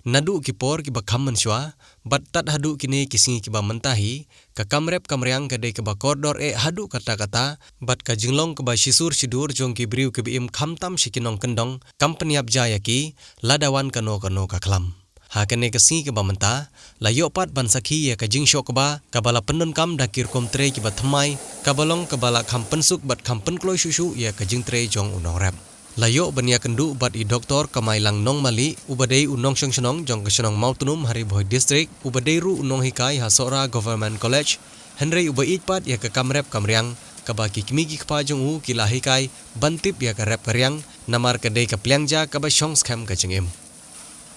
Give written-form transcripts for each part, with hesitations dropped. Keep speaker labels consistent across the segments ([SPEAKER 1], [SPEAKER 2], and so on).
[SPEAKER 1] nadu kipor kiba kam mensyua, bat tat hadu kini kisingi kiba mentahi, ka kamrep kamriang kadai kiba koridor hadu kata-kata, bat ka jinglong kiba sisur sidur jong kibriu kibiim kamtam sikinong kendong, kam peniap jaya ki, ladawan kano-kano kaklam. Hakane kesingi kiba mentah, layopat ban sakhi ya ka jingsyo kiba, kabala penun kam dakir komtre kiba thamai, kabalong kabala kam pensuk bat kam penkloi susu ya ka jingtre jong unong rep. Layo bania kendu bat I doktor kamailang nong mali ubadai unong syong jong kesenong mautunum hari boy district ubadai ru unong hikai hasora government college Henry ubai pat ya ke kamrep kamriang kabaki kimigi kpa jong u kila hikai bantip ya ke rep karyang namar kedai ke pliangja kaba syong scam ke jengim.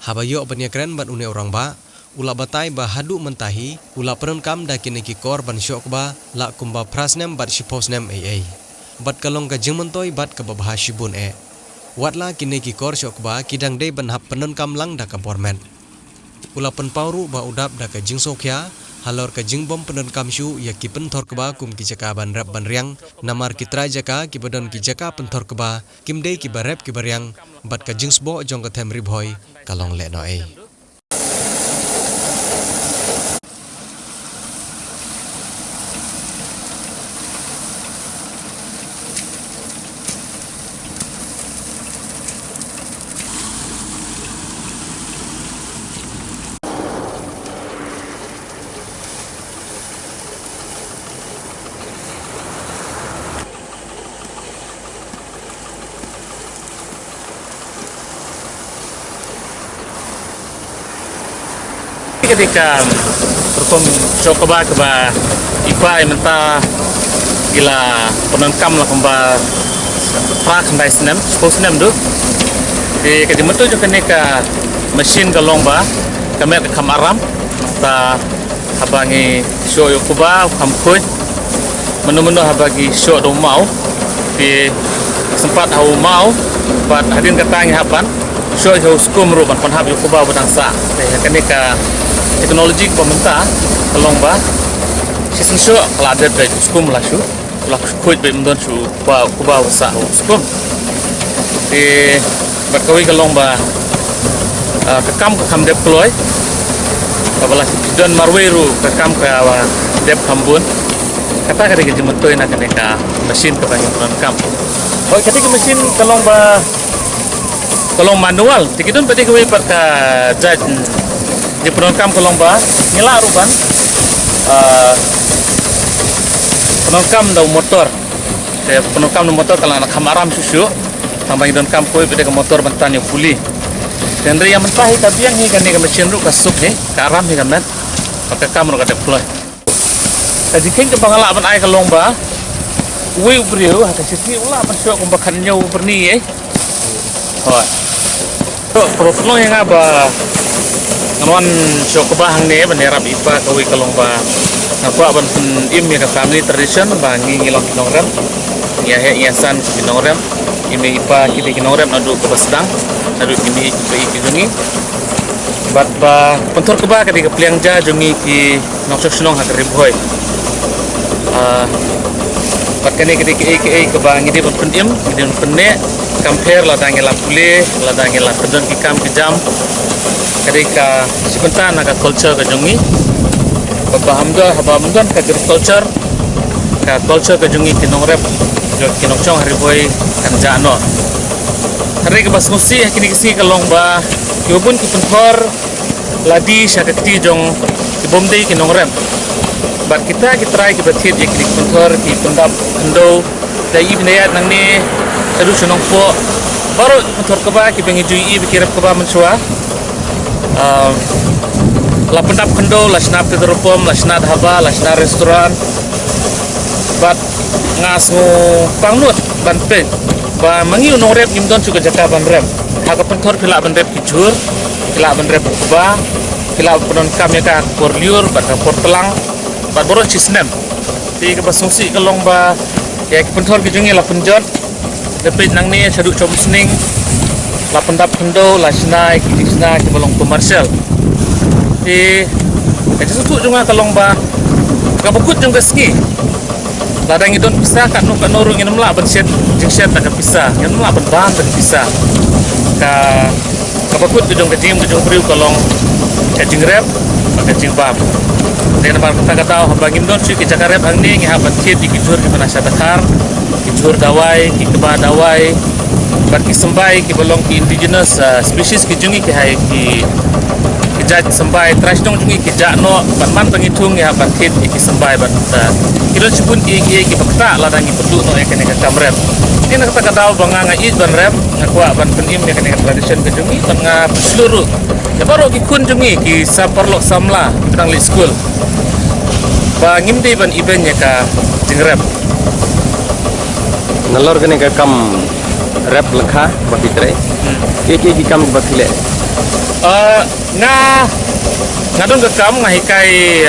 [SPEAKER 1] Habayo bania keren bat une orang ba ula batai ba hadu mentahi ula penun kam da kini ki kor ban syok ba la kumba prasnem bat shiposnem AA. Bat kalong ka jingmentoi bat ka babah shibun Watla kini ki kor syok ba kidang day ban hap penun kam lang da ka bormen. Ula pen pauru ba udap da ka jing sokya halor ka jing bom penun kam syu ya ki penthor ka ba kum ki jaka ban rap ban riang namar ki tra jaka ki badon ki jaka penthor ka ba kim day ki ba rap ki bariang bat ka jing sbo jong ka them ribhoy kalong le no
[SPEAKER 2] Ketika perform coba ipa menta gila penengkam lah pemba prak ndai snem suppose snem do di kejemetu jo kenika mesin galomba kami ke kamaram ta habangi show yokuba kamkoi menu-menu habagi show do mau di sempat hau mau pat hadin katangi hapan show ho skum ru ban hab yokuba badangsa kenika teknologi pemerintah kelomba season show kalau ada dari skum lah syu lah kuit bemdon syu kuba usah skum di berkawi kelomba kekam dep kloy kabalah don marweru kekam ke dep kambun kata ketika jemetoy nak kenika mesin kebanyakan penengkam oh ketika mesin kelomba kolong manual tikidun pati kawi perka jaj di penongkam kelomba ngila ruban penongkam dau motor penongkam motor kalau anak hamaram susu tambah idon kam koi pada motor bentan yang puli dan yang mentah tapi yang ni kan ni mesin ru kasuk ni karam ni kan pakai kam ru kada pulai tadi kan ke bangala ban ai kelomba ui brio hata sisi ulah masuk kumbakan nyau berni oh pro yang apa Ngawan coba hang ne banera ipa kawi kalongba ngapa ban im ya family tradition bangi ngilong kinongrem ya he yasan kinongrem ime ipa kiti kinongrem adu ke basdang adu ini ipa ikidungi bat ba pentor keba kadi ke pliangja jungi ki noksok sunong ha riboy bat kani kadi ke bangi di ban im di penne compare la dangela pule la dangela kedon ki kam ki jam ketika sebentar naga culture ke jungi bahamda habamdan ke culture ke jungi kinongrep jo kinongchong hari boy kan jano hari ke bas musi kini kisi ke longba yobun ki penthor ladi syakati jong ki bomdei kinongrep bat kita try ki bathit ye kini penthor ki pendap endo dai ibnayat nang ni adu sunong po baru penthor ke ba ki bengijui bikirap ke ba mensua la pendap kendo la snap ke teropom la snap haba la snap restoran bat ngas ngo pangnut ban pe ba mangi unong rep imdon juga jaka ban rep ha ka penthor pila ban rep kijur pila ban rep ba pila penon kam ya ka porliur bat ka portelang bat boron cisnem ti ke basungsi kelong ba ya penthor kijungi la penjot depit nang ni saduk comsning la pendap kendo la snai kisna ke balong komersial di kaji suku juga kalong ba kabukut juga ski ladang idon bisa kan nu kanurung inem la ban set jing set tak bisa inem la ban ban tak bisa ka kapakut kejong briu kolong kajing rep kajing bab dan bar kata habangim don cuy ke jakarep angni ngi habat kit ikijur ki panasya dakar kijur dawai ki keba dawai baki sembai ki bolong ki indigenous species ki jungi ki hai ki kijat sembai trash dong jungi ki jakno man pangitung ya habat kit ki sembai bat kilo cipun ki pakta ladang ki perlu no ya kene ka kamrep ini nak kata kata banga ngai ban rep ngakwa ban penim ya kene tradition ke jungi tengah seluruh ya baru ki kun jungi ki saparlok samla tang li school ba ngimde ban event ya ka jingrep
[SPEAKER 1] nalor kene ka kam rap lekha bakitre ki kam bakile
[SPEAKER 2] ngadon ke kam ngahikai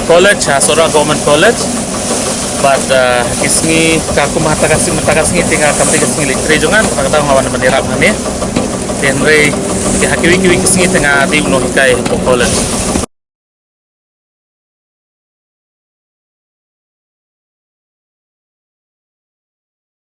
[SPEAKER 2] college Sora Government College but kisngi kaku matakas tinggal kam kisngi litre jongan kata ngawan bendera ngane tenre ki hakiwi kisngi tengah di uno hikai college